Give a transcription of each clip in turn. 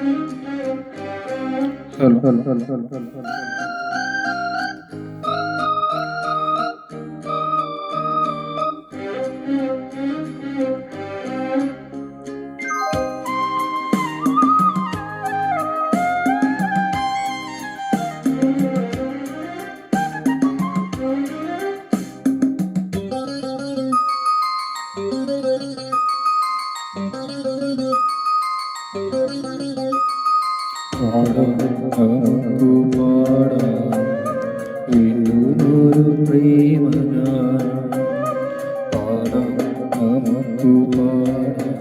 Hello, hello, hello, hello, hello, hello. നമുക്ക് പാടാം വീണ്ടുമൊരു പ്രേമഗാനം. പാടാം നമുക്ക് പാടാം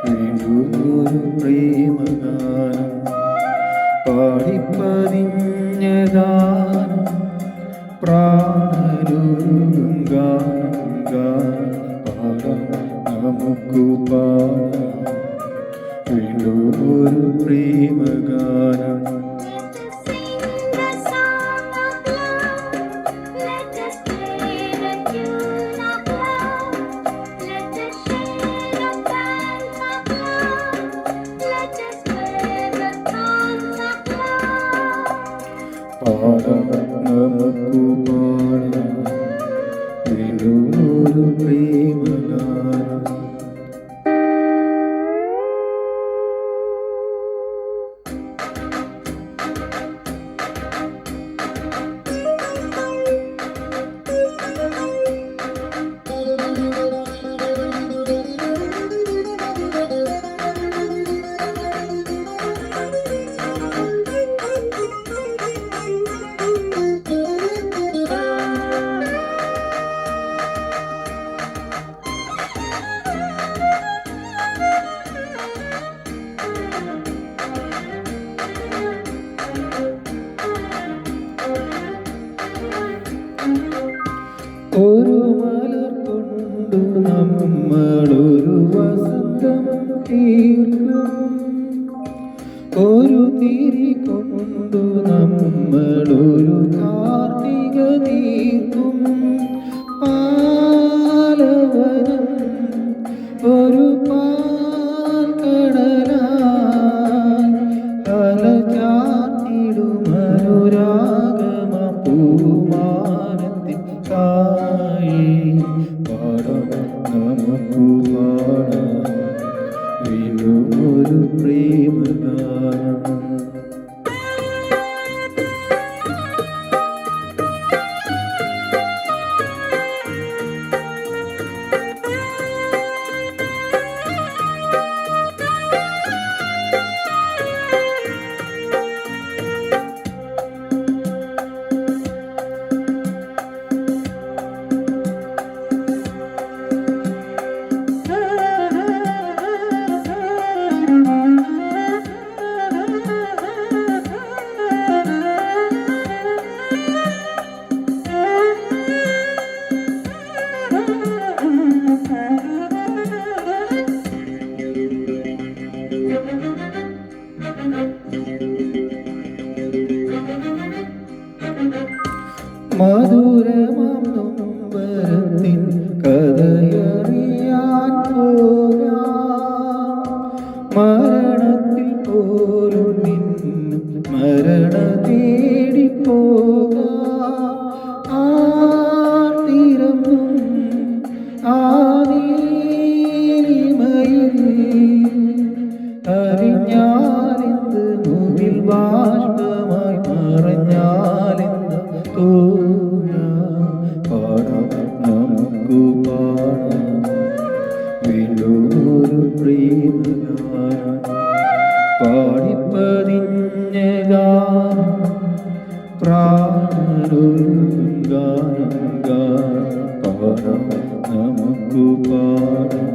വീണ്ടുമൊരു പ്രേമഗാനം. പാടിപ്പതിഞ്ഞ ഗാനം പ്രാണനുരുകും ഗാനം ഗാനം. പാടാം നമുക്ക് പാടാം വീണ്ടുമൊരു പ്രേമഗാനം. പാടാം നമുക്ക് പാടാം വീണ്ടുമൊരു പ്രേമഗാനം. ഒരു മലർ കൊണ്ടു നമ്മളൊരു വസന്തം തീർക്കും. ഒരു തിരി കൊണ്ടു നമ്മളൊരു കാർത്തിക തീർക്കും. പാലവനം ഒരു പാൽക്കടലായി അലചാർത്തിടുമനുരാഗമ പൂമാനത്തിൻ താഴെ. പാടാം നമുക്ക് പാടാം വീണ്ടുമൊരു പ്രേമഗാനം. മധുരമാം നൊമ്പരത്തിൻ കഥയറിയാൻ പോകാം. മരണത്തിൽ പോലും നിന്നും മരണ തേടിപ്പോകാം. ആർത്തിരമ്പും ആ നീലിമയിൽ അറിഞ്ഞാലെന്ത് മുകിൽ ബാഷ്പമായി മറഞ്ഞാലെന്ത് പാടാം നമുക്ക് പാടാം വീണ്ടുമൊരു പ്രേമഗാനം. പാടിപ്പതിഞ്ഞ ഗാനം പ്രാണനുരുകും ഗാനം ഗാനം. പാടാം നമുക്ക് പാടാം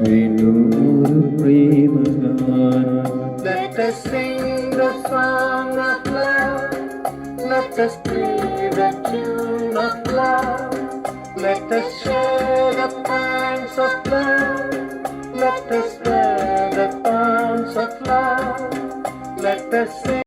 വീണ്ടുമൊരു പ്രേമഗാനം. Let us sing the song of love. Let us play the tune of love. Let us share the pangs of love. Let us bear the thorns of love. Let us sing.